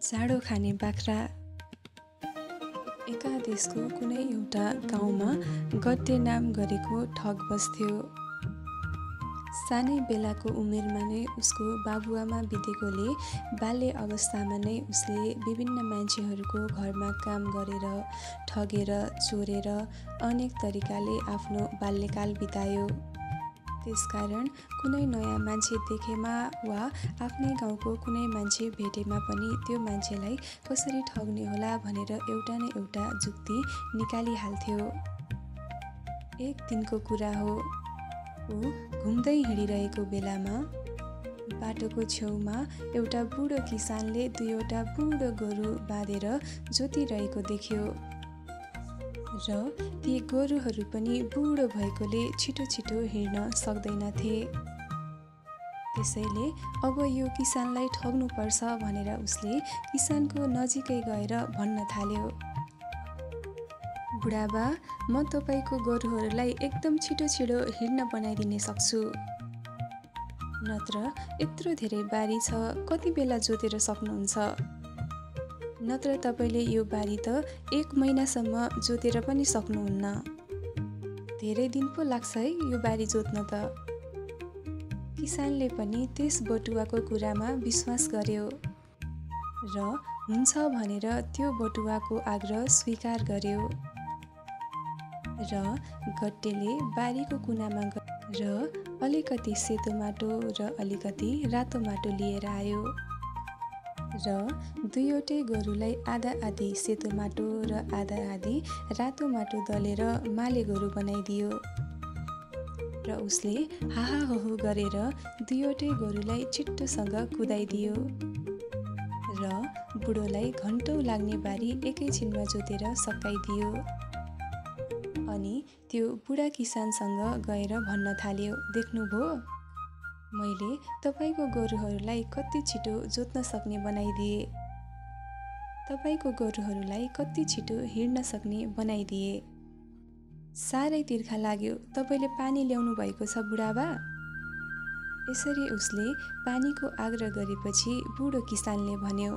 जाडो खाने बाख्रा। एका देशको कुनै एउटा गाउँमा गट्टे नाम गरेको ठग बस्थ्यो। सानै बेलाको उमेरमा नै उसको बाबुआमा बितेकोले बाल्य अवस्थामा नै उसले विभिन्न मान्छेहरूको घरमा काम गरेर, ठगेर, चोरेर अनेक तरिकाले आफ्नो बाल्यकाल बितायो। त्यसकारण कुनै नयाँ मान्छे देखेमा वा आफ्नै गाउँको कुनै मान्छे भेटेमा पनि त्यो मान्छेलाई कसरी ठग्ने होला भनेर एउटा न एउटा जुक्ति निकालिहाल्थ्यो। एक दिनको कुरा हो, ऊ घुम्दै हिँडिरहेको बेलामा बाटोको छेउमा एउटा बुढो किसानले दुईवटा बुढो गोरु बाँधेर जोतिरहेको देख्यो र ती गोरुहरू पनि बुढो भएकोले छिटो छिटो हिँड्न सक्दैनथे। त्यसैले अब यो किसानलाई ठग्नुपर्छ भनेर उसले किसानको नजिकै गएर भन्न थाल्यो, बुढाबा, म तपाईँको गोरुहरूलाई एकदम छिटो छिटो हिँड्न बनाइदिन सक्छु। नत्र यत्रो धेरै बारी छ, कति बेला जोतेर सक्नुहुन्छ? नत्र तपाईँले यो बारी त 1 महिनासम्म जोतेर पनि सक्नुहुन्न। धेरै दिन पो लाग्छ है यो बारी जोत्न त। किसानले पनि त्यस बटुवाको कुरामा विश्वास गर्यो र हुन्छ भनेर त्यो बटुवाको आग्रह स्वीकार गर्यो र गट्टेले बारीको कुनामा र अलिकति सेतो माटो र अलिकति रातो माटो लिएर आयो र दुईवटै गोरुलाई आधा आधी सेतो माटो र आधा आधी रातो माटो दलेर माले गोरु बनाइदियो र उसले हाहाहुहु गरेर दुईवटै गोरुलाई छिट्टोसँग कुदाइदियो र बुढोलाई घन्टौँ लाग्ने बारी एकैछिनमा जोतेर सकाइदियो। अनि त्यो बुढा किसानसँग गएर भन्न थाल्यो, देख्नुभयो, मैले तपाईँको गोरुहरूलाई कति छिटो जोत्न सक्ने बनाइदिए, तपाईँको गोरुहरूलाई कति छिटो हिँड्न सक्ने बनाइदिए। साह्रै तिर्खा लाग्यो, तपाईँले पानी ल्याउनु भएको छ बुढाबा? यसरी उसले पानीको आग्रह गरेपछि बुढो किसानले भन्यो,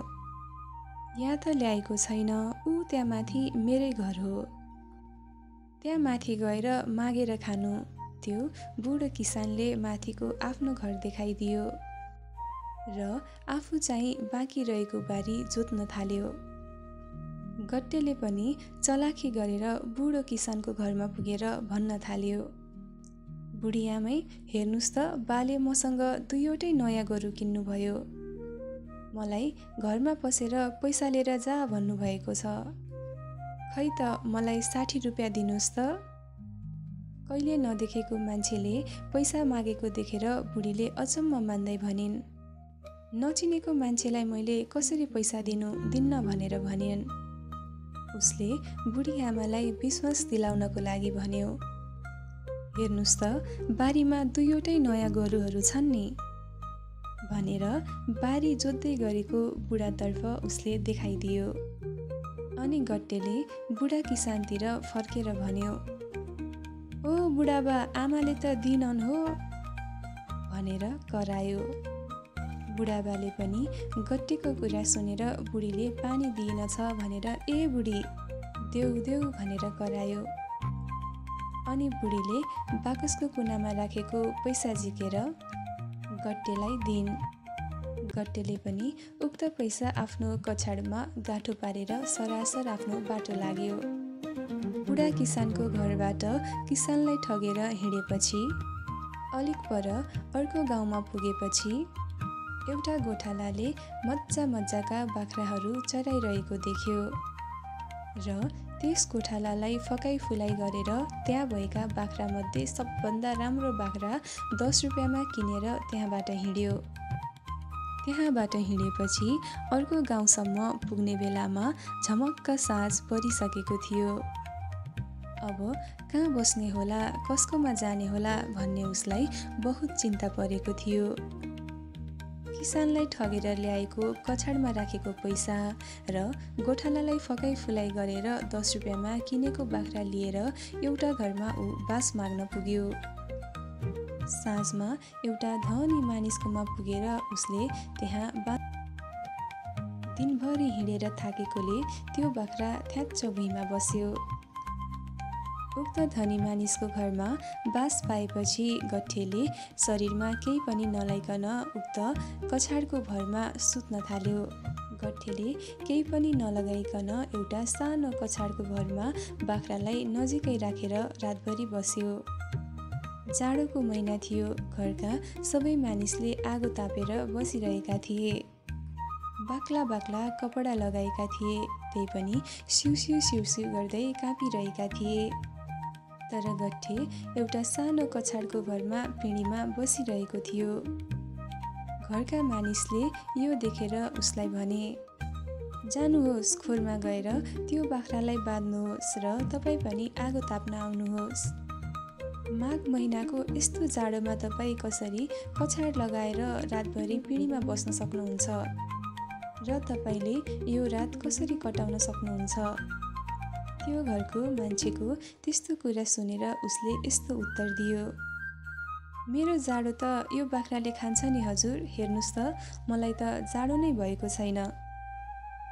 यहाँ त ल्याएको छैन, ऊ त्यहाँ माथि मेरै घर हो, त्यहाँ माथि गएर मागेर खानु। त्यो बुढो किसानले माथिको आफ्नो घर देखाइदियो र आफू चाहिँ बाँकी रहेको बारी जोत्न थाल्यो। गट्टेले पनि चलाखी गरेर बुढो किसानको घरमा पुगेर भन्न थाल्यो, बुढी आमै, हेर्नुहोस् त, बाले मसँग दुईवटै नयाँ गोरु किन्नुभयो, मलाई घरमा पसेर पैसा लिएर जा भन्नुभएको छ, खै त मलाई 60 रुपियाँ दिनुहोस् त। कहिले नदेखेको मान्छेले पैसा मागेको देखेर बुढीले अचम्म मान्दै भनिन्, नचिनेको मान्छेलाई मैले कसरी पैसा दिन्न भनेर भनिन्। उसले बुढी आमालाई विश्वास दिलाउनको लागि भन्यो, हेर्नुहोस् त, बारीमा दुईवटै नयाँ गोरुहरू छन् नि भनेर बारी जोत्दै गरेको बुढातर्फ उसले देखाइदियो। अनि गट्टेले बुढा किसानतिर फर्केर भन्यो, ओ बुढाबा, आमाले त दिनन् हो भनेर करायो। बुढाबाले पनि गट्टेको कुरा सुनेर बुढीले पानी दिएनछ भनेर ए बुढी देऊ देऊ भनेर करायो। अनि बुढीले बाकसको कुनामा राखेको पैसा झिकेर गट्टेलाई दिइन्। गट्टेले पनि उक्त पैसा आफ्नो कछाडमा गाँठो पारेर सरासर आफ्नो बाटो लाग्यो। बुढा किसानको घरबाट किसानलाई ठगेर हिँडेपछि अलिक पर अर्को गाउँमा पुगेपछि एउटा गोठालाले मज्जा मज्जाका बाख्राहरू चराइरहेको देख्यो र त्यस गोठालालाई फकाइ फुलाइ गरेर त्यहाँ भएका बाख्रामध्ये सबभन्दा राम्रो बाख्रा 10 रुपियाँमा किनेर त्यहाँबाट हिँड्यो। त्यहाँबाट हिँडेपछि अर्को गाउँसम्म पुग्ने बेलामा झमक्क साँझ परिसकेको थियो। अब कहाँ बस्ने होला, कसकोमा जाने होला भन्ने उसलाई बहुत चिन्ता परेको थियो। किसानलाई ठगेर ल्याएको कछाडमा राखेको पैसा र गोठालालाई फकाइ फुलाइ गरेर 10 रुपियाँमा किनेको बाख्रा लिएर एउटा घरमा ऊ बास माग्न पुग्यो। साँझमा एउटा धनी मानिसकोमा पुगेर उसले त्यहाँ दिनभरि हिँडेर थाकेकोले त्यो बाख्रा थ्याच्च भुइँमा बस्यो। उक्त धनी मानिसको घरमा बास पाएपछि गट्ठेले शरीरमा केही पनि नलाइकन उक्त कछाडको भरमा सुत्न थाल्यो। गट्ठेले केही पनि नलगाइकन एउटा सानो कछाडको भरमा बाख्रालाई नजिकै राखेर रातभरि बस्यो। जाडोको महिना थियो। घरका सबै मानिसले आगो तापेर बसिरहेका थिए। बाक्ला बाक्ला कपडा लगाएका थिए, त्यही पनि सिउसिउ सिउसिउ गर्दै काँपिरहेका थिए। तर गट्ठे एउटा सानो कछाडको भरमा पिँढीमा बसिरहेको थियो। घरका मानिसले यो देखेर उसलाई भने, जानुहोस्, खोरमा गएर त्यो बाख्रालाई बाँध्नुहोस् र तपाईँ पनि आगो ताप्न आउनुहोस्। माघ महिनाको यस्तो जाडोमा तपाईँ कसरी कछाड लगाएर रातभरि पिँढीमा बस्न सक्नुहुन्छ र तपाईँले यो रात कसरी कटाउन सक्नुहुन्छ? त्यो घरको मान्छेको त्यस्तो कुरा सुनेर उसले यस्तो उत्तर दियो, मेरो जाडो त यो बाख्राले खान्छ नि हजुर, हेर्नुहोस् त, मलाई त जाडो नै भएको छैन।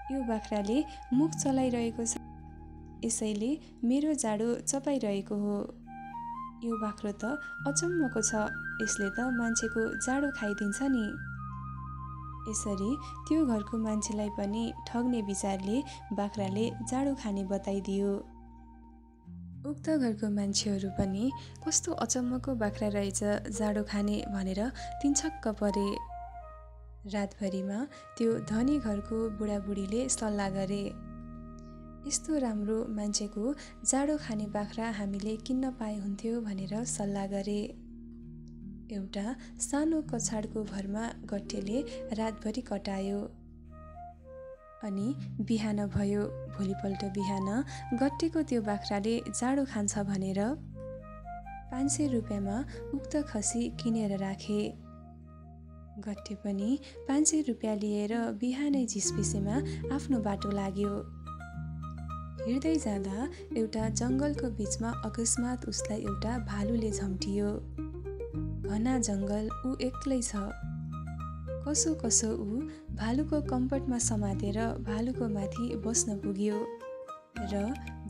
यो बाख्राले मुख चलाइरहेको छ, यसैले मेरो जाडो चपाइरहेको हो। यो बाख्रो त अचम्मको छ, यसले त मान्छेको जाडो खाइदिन्छ नि। यसरी त्यो घरको मान्छेलाई पनि ठग्ने विचारले बाख्राले जाडो खाने बताइदियो। उक्त घरको मान्छेहरू पनि कस्तो अचम्मको बाख्रा रहेछ जाडो खाने भनेर तिनछक्क परे। रातभरिमा त्यो धनी घरको बुढाबुढीले सल्लाह गरे, यस्तो राम्रो मान्छेको जाडो खाने बाख्रा हामीले किन्न पाए हुन्थ्यो भनेर सल्लाह गरे। एउटा सानो कछाडको भरमा गट्ठेले रातभरि कटायो। अनि बिहान भयो। भोलिपल्ट बिहान गट्टेको त्यो बाख्राले जाडो खान्छ भनेर 500 रुपियाँमा उक्त खसी किनेर राखे। गट्टे पनि 500 रुपियाँ लिएर बिहानै झिसपिसेमा आफ्नो बाटो लाग्यो। हिँड्दै जाँदा एउटा जङ्गलको बिचमा अकस्मात उसलाई एउटा भालुले झम्टियो। घना जङ्गल, ऊ एक्लै छ। कसो कसो ऊ भालुको कम्पटमा समातेर भालुको माथि बस्न पुग्यो र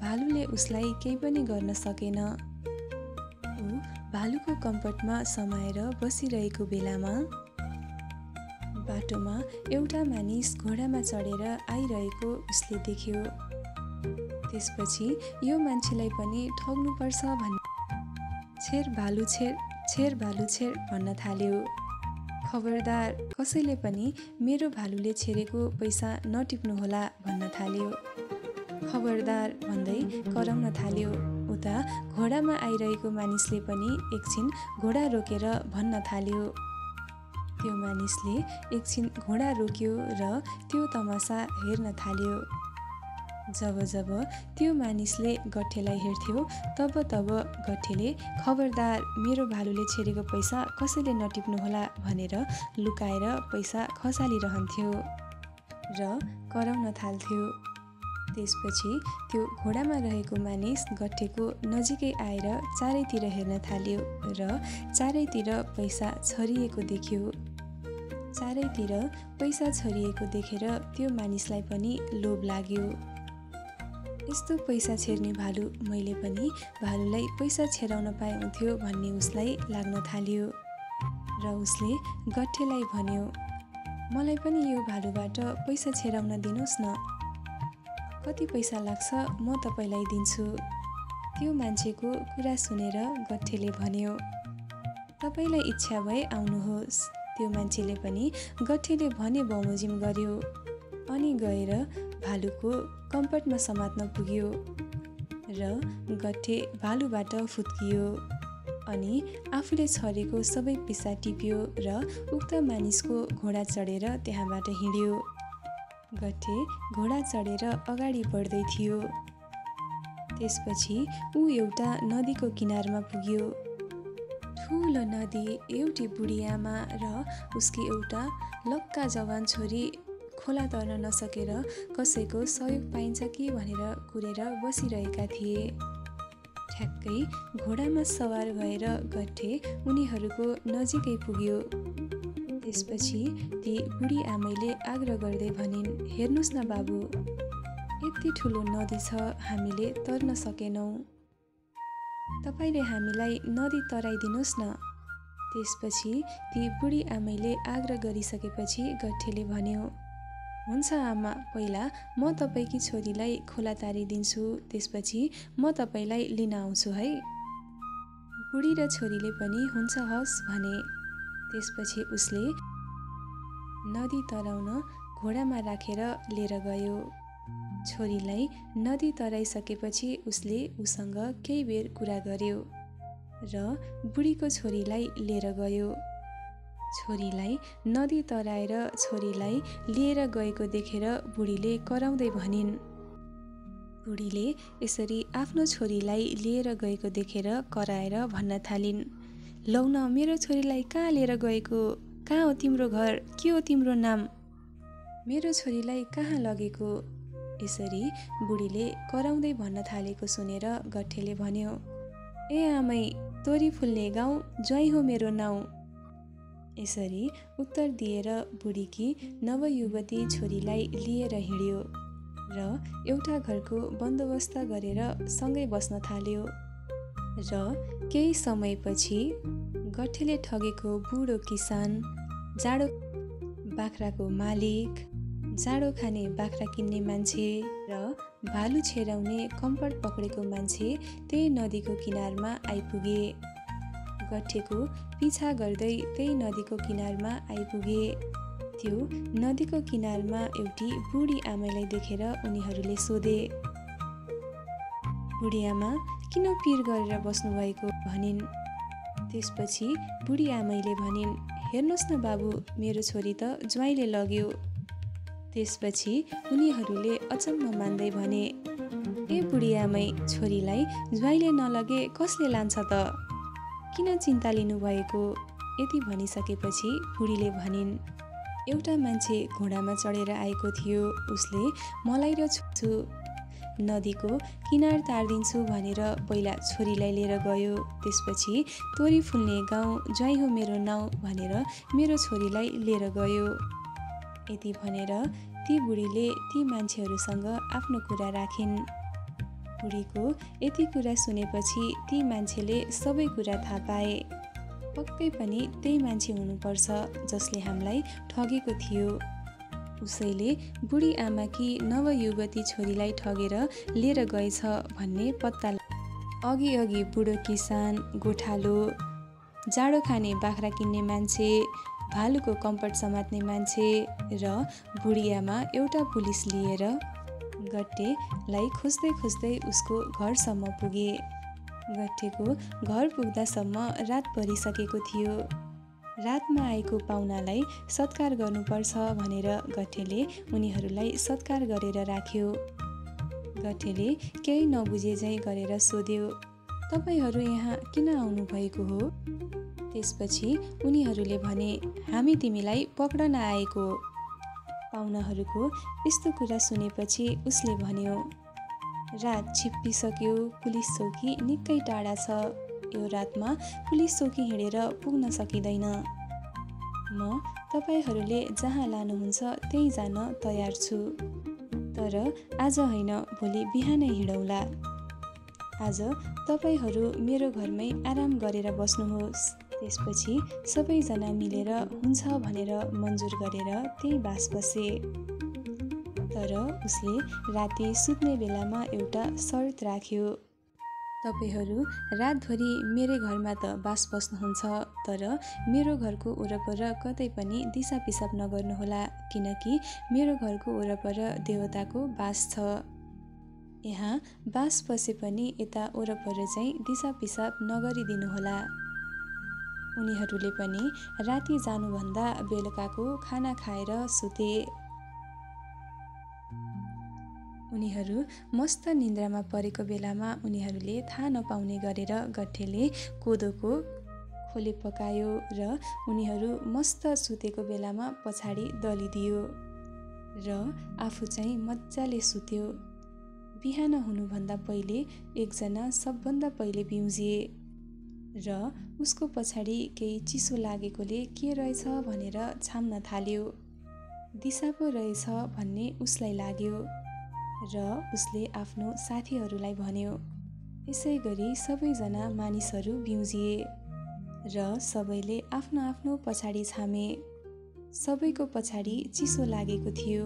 भालुले उसलाई केही पनि गर्न सकेन। ऊ भालुको कम्पटमा समाएर बसिरहेको बेलामा बाटोमा एउटा मानिस घोडामा चढेर आइरहेको उसले देख्यो। त्यसपछि यो मान्छेलाई पनि ठग्नुपर्छ भन्ने छेर भालु छेर, छेर भालु छेर भन्न थाल्यो। खबरदार, कसैले पनि मेरो भालुले छेरेको पैसा नटिप्नुहोला भन्न थाल्यो। खबरदार भन्दै कराउन थाल्यो। उता घोडामा आइरहेको मानिसले पनि एकछिन घोडा रोकेर भन्न थाल्यो। त्यो मानिसले एकछिन घोडा रोक्यो र त्यो तमासा हेर्न थाल्यो। जब जब त्यो मानिसले गट्ठेलाई हेर्थ्यो तब तब गट्ठेले खबरदार, मेरो भालुले छेरेको पैसा कसैले नटिप्नुहोला भनेर लुकाएर पैसा खसालिरहन्थ्यो र कराउन थाल्थ्यो। त्यसपछि त्यो घोडामा रहेको मानिस गट्ठेको नजिकै आएर चारैतिर हेर्न थाल्यो र चारैतिर पैसा छरिएको देख्यो। चारैतिर पैसा छरिएको देखेर त्यो मानिसलाई पनि लोभ लाग्यो। यस्तो पैसा छेर्ने भालु मैले पनि भालुलाई पैसा छेराउन पाए हुन्थ्यो भन्ने उसलाई लाग्न थाल्यो र उसले गट्ठेलाई भन्यो, मलाई पनि यो भालुबाट पैसा छेराउन दिनुहोस् न। कति पैसा लाग्छ म तपाईँलाई दिन्छु। त्यो मान्छेको कुरा सुनेर गट्ठेले भन्यो, तपाईँलाई इच्छा भए आउनुहोस्। त्यो मान्छेले पनि गट्ठेले भने बमोजिम गर्यो अनि गएर भालुको कम्पटमा समात्न पुग्यो र गट्ठे भालुबाट फुत्कियो अनि आफूले छरेको सबै पैसा टिप्यो र उक्त मानिसको घोडा चढेर त्यहाँबाट हिँड्यो। गट्ठे घोडा चढेर अगाडि बढ्दै थियो। त्यसपछि ऊ एउटा नदीको किनारमा पुग्यो। ठुलो नदी, एउटी बुढी आमा र उसकी एउटा लक्का जवान छोरी खोला तर्न नसकेर कसैको सहयोग पाइन्छ कि भनेर कुरेर बसिरहेका थिए। ठ्याक्कै घोडामा सवार भएर गट्ठे उनीहरूको नजिकै पुग्यो। त्यसपछि ती बुढी आमैले आग्रह गर्दै भनिन्, हेर्नुहोस् न बाबु, यति ठुलो नदी छ, हामीले तर्न सकेनौँ। तपाईँले हामीलाई नदी तराइदिनुहोस् न। त्यसपछि ती बुढी आमैले आग्रह गरिसकेपछि गट्ठेले भन्यो, हुन्छ आमा, पहिला म तपाईँकी छोरीलाई खोला तारिदिन्छु, त्यसपछि म तपाईँलाई लिन आउँछु है। बुढी र छोरीले पनि हुन्छ हस् भने। त्यसपछि उसले नदी तराउन घोडामा राखेर लिएर गयो। छोरीलाई नदी तराइसकेपछि उसले उसँग केही बेर कुरा गर्यो र बुढीको छोरीलाई लिएर गयो। छोरीलाई नदी तराएर छोरीलाई लिएर गएको देखेर बुढीले कराउँदै भनिन्। बुढीले यसरी आफ्नो छोरीलाई लिएर गएको देखेर कराएर भन्न थालिन्, लौ न, मेरो छोरीलाई कहाँ लिएर गएको? कहाँ हो तिम्रो घर? के हो तिम्रो नाम? मेरो छोरीलाई कहाँ लगेको? यसरी बुढीले कराउँदै भन्न थालेको सुनेर गट्ठेले भन्यो, ए आमै, तोरी फुल्ने गाउँ, ज्वाइँ हो मेरो नाउँ। यसरी उत्तर दिएर बुढीकी नवयुवती छोरीलाई लिएर हिँड्यो र एउटा घरको बन्दोबस्त गरेर सँगै बस्न थाल्यो। र केही समयपछि गट्ठेले ठगेको बुढो किसान, जाडो बाख्राको मालिक, जाडो खाने बाख्रा किन्ने मान्छे र भालु छेराउने कम्पट पक्रेको मान्छे त्यही नदीको किनारमा आइपुगे। गट्ठेको पिछा गर्दै त्यही नदीको किनारमा आइपुगे। त्यो नदीको किनारमा एउटी बुढी आमैलाई देखेर उनीहरूले सोधे, बुढी आमा, किन पिर गरेर बस्नुभएको भनिन्। त्यसपछि बुढी आमैले भनिन्, हेर्नुहोस् न बाबु, मेरो छोरी त ज्वाइँले लग्यो। त्यसपछि उनीहरूले अचम्म मान्दै भने, ए बुढी आमै, छोरीलाई ज्वाइँले नलगे कसले लान्छ त? किन चिन्ता लिनुभएको? यति भनिसकेपछि बुढीले भनिन्, एउटा मान्छे घोडामा चढेर आएको थियो, उसले मलाई र छोछु नदीको किनार तारिदिन्छु भनेर पहिला छोरीलाई लिएर गयो। त्यसपछि तोरी फुल्ने गाउँ, ज्वाइँ हो मेरो नाउँ भनेर मेरो छोरीलाई लिएर गयो। यति भनेर ती बुढीले ती मान्छेहरूसँग आफ्नो कुरा राखिन्। बुढीको यति कुरा सुनेपछि ती मान्छेले सबै कुरा थाहा पाए। पक्कै पनि त्यही मान्छे हुनुपर्छ जसले हामीलाई ठगेको थियो। उसैले बुढी आमाकी नवयुवती छोरीलाई ठगेर लिएर गएछ भन्ने पत्ता अघि अघि बुढो किसान, गोठालो, जाडो खाने बाख्रा किन्ने मान्छे, भालुको कम्पट समात्ने मान्छे र बुढी आमा एउटा पुलिस लिएर गट्टेलाई खोज्दै खोज्दै उसको घरसम्म पुगे। गट्टेको घर पुग्दासम्म रात परिसकेको थियो। रातमा आएको पाहुनालाई सत्कार गर्नुपर्छ भनेर गट्टेले उनीहरूलाई सत्कार गरेर राख्यो। गट्टेले केही नबुझे झैँ गरेर सोध्यो, तपाईहरू यहाँ किन आउनुभएको हो? त्यसपछि उनीहरूले भने, हामी तिमीलाई पक्रन आएको। पाहुनाहरूको यस्तो कुरा सुनेपछि उसले भन्यो, रात छिप्पिसक्यो, पुलिस चौकी निकै टाढा छ, यो रातमा पुलिस चौकी हिँडेर पुग्न सकिँदैन। म तपाईहरूले जहाँ लानुहुन्छ त्यही जान तयार छु, तर आज होइन, भोलि बिहानै हिँडौँला। आज तपाईहरू मेरो घरमै आराम गरेर बस्नुहोस्। त्यसपछि सबैजना मिलेर हुन्छ भनेर मन्जुर गरेर त्यही बास बसे। तर उसले राति सुत्ने बेलामा एउटा शर्त राख्यो, तपाईहरू रातभरि मेरै घरमा त बास बस्नुहुन्छ, तर मेरो घरको वरपर कतै पनि दिसा पिसाब नगर्नुहोला, किनकि मेरो घरको वरपर देवताको बास छ। यहाँ बास बसे पनि यता वरपर चाहिँ दिसा पिसाब नगरिदिनुहोला। उनीहरूले पनि राति जानुभन्दा बेलुकाको खाना खाएर सुते। उनीहरू मस्त निन्द्रामा परेको बेलामा उनीहरूले थाहा नपाउने गरेर गट्ठेले कोदोको खोले पकायो र उनीहरू मस्त सुतेको बेलामा पछाडि दलिदियो र आफू चाहिँ मजाले सुत्यो। बिहान हुनुभन्दा पहिले एकजना सबभन्दा पहिले बिउजिए। र उसको पछाडि केही चिसो लागेकोले के रहेछ भनेर छाम्न थाल्यो। दिशा पो रहेछ भन्ने उसलाई लाग्यो र उसले आफ्नो साथीहरूलाई भन्यो। यसै गरी सबैजना मानिसहरू बिउजिए र सबैले आफ्नो आफ्नो पछाडि छामे। सबैको पछाडि चिसो लागेको थियो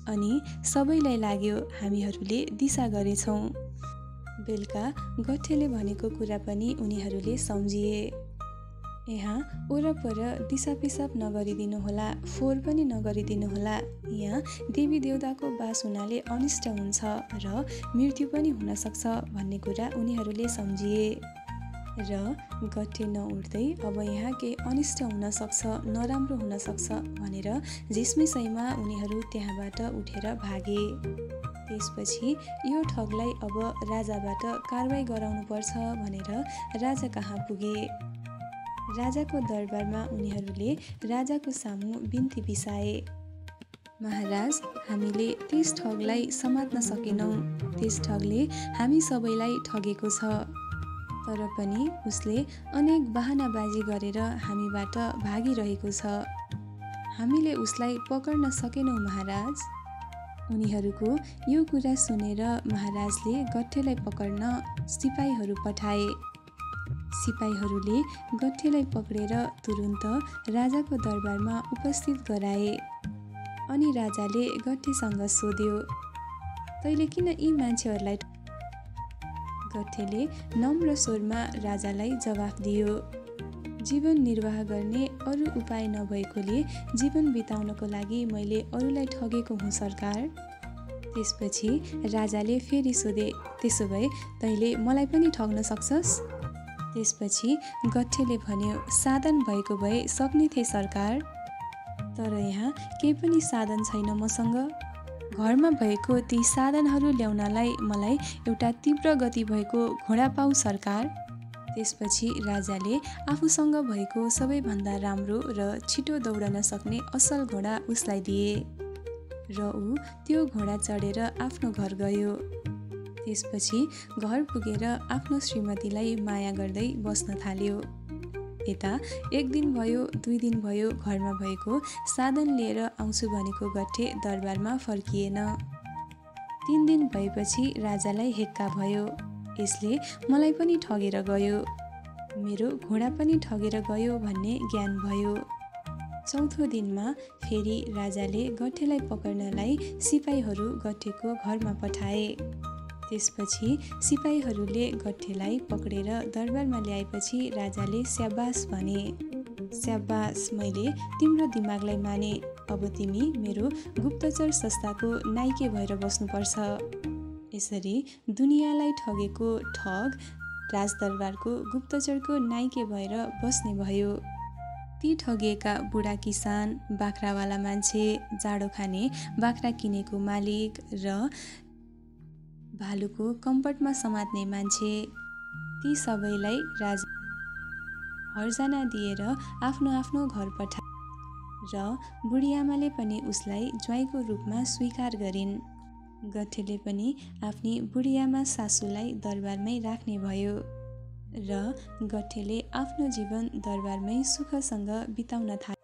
अनि सबैलाई लाग्यो हामीहरूले दिशा गरेछौँ। बेलुका गठेले भनेको कुरा पनि उनीहरूले सम्झिए। यहाँ वरपर दिसा पिसाब नगरिदिनुहोला, फोहोर पनि नगरिदिनुहोला। यहाँ देवी देवताको बास हुनाले अनिष्ट हुन्छ र मृत्यु पनि हुनसक्छ भन्ने कुरा उनीहरूले सम्झिए र गठे नउठ्दै अब यहाँ केही अनिष्ट हुनसक्छ, नराम्रो हुनसक्छ भनेर झिसमिसैमा उनीहरू त्यहाँबाट उठेर भागे। त्यसपछि यो ठगलाई अब राजाबाट कारवाही गराउनुपर्छ भनेर राजा कहाँ पुगे। राजाको दरबारमा उनीहरूले राजाको सामु बिन्ती बिसाए। महाराज, हामीले त्यस ठगलाई समात्न सकेनौँ। त्यस ठगले हामी सबैलाई ठगेको छ। तर पनि उसले अनेक बहानाबाजी गरेर हामीबाट भागिरहेको छ। हामीले उसलाई पकड्न सकेनौँ महाराज। उनीहरूको यो कुरा सुनेर महाराजले गठेलाई पकड्न सिपाहीहरू पठाए। सिपाहीहरूले गठेलाई पक्रेर तुरुन्त राजाको दरबारमा उपस्थित गराए। अनि राजाले गठेसँग सोध्यो, तैँले किन यी मान्छेहरूलाई? गठेले नम्र स्वरमा राजालाई जवाफ दियो, जीवन निर्वाह गर्ने अरू उपाय नभएकोले जीवन बिताउनको लागि मैले अरूलाई ठगेको हुँ सरकार। त्यसपछि राजाले फेरि सोधे, त्यसो भए तैँले मलाई पनि ठग्न सक्छस्? त्यसपछि गठेले भन्यो, साधन भएको भए सक्ने थिए सरकार, तर यहाँ केही पनि साधन छैन मसँग। घरमा भएको ती साधनहरू ल्याउनलाई मलाई एउटा तीव्र गति भएको घोडा पाऊ सरकार। त्यसपछि राजाले आफूसँग भएको सबैभन्दा राम्रो र छिटो दौडन सक्ने असल घोडा उसलाई दिए र ऊ त्यो घोडा चढेर आफ्नो घर गयो। त्यसपछि घर पुगेर आफ्नो श्रीमतीलाई माया गर्दै बस्न थाल्यो। यता एक दिन भयो, 2 दिन भयो, घरमा भएको साधन लिएर आउँछु भनेको गठे दरबारमा फर्किएन। 3 दिन भएपछि राजालाई हेक्का भयो, यसले मलाई पनि ठगेर गयो, मेरो घोडा पनि ठगेर गयो भन्ने ज्ञान भयो। चौथो दिनमा फेरि राजाले गठेलाई पकड्नलाई सिपाहीहरू गठेको घरमा पठाए। त्यसपछि सिपाहीहरूले गठेलाई पक्रेर दरबारमा ल्याएपछि राजाले स्याबास भने, स्याबास, मैले तिम्रो दिमागलाई माने। अब तिमी मेरो गुप्तचर संस्थाको नाइके भएर बस्नुपर्छ। यसरी दुनियाँलाई ठगेको ठग राजदरबारको गुप्तचरको नाइके भएर बस्ने भयो। ती ठगिएका बुढा किसान, बाख्रावाला मान्छे, जाडो खाने बाख्रा किनेको मालिक र भालुको कम्पटमा समात्ने मान्छे, ती सबैलाई राजा हर्जाना दिएर आफ्नो आफ्नो घर पठा र बुढीआमाले पनि उसलाई ज्वाइँको रूपमा स्वीकार गरिन्। गठेले पनि आफ्नी बुढीआमा सासूलाई दरबारमै राख्ने भयो र गठेले आफ्नो जीवन दरबारमै सुखसँग बिताउन थाल्यो।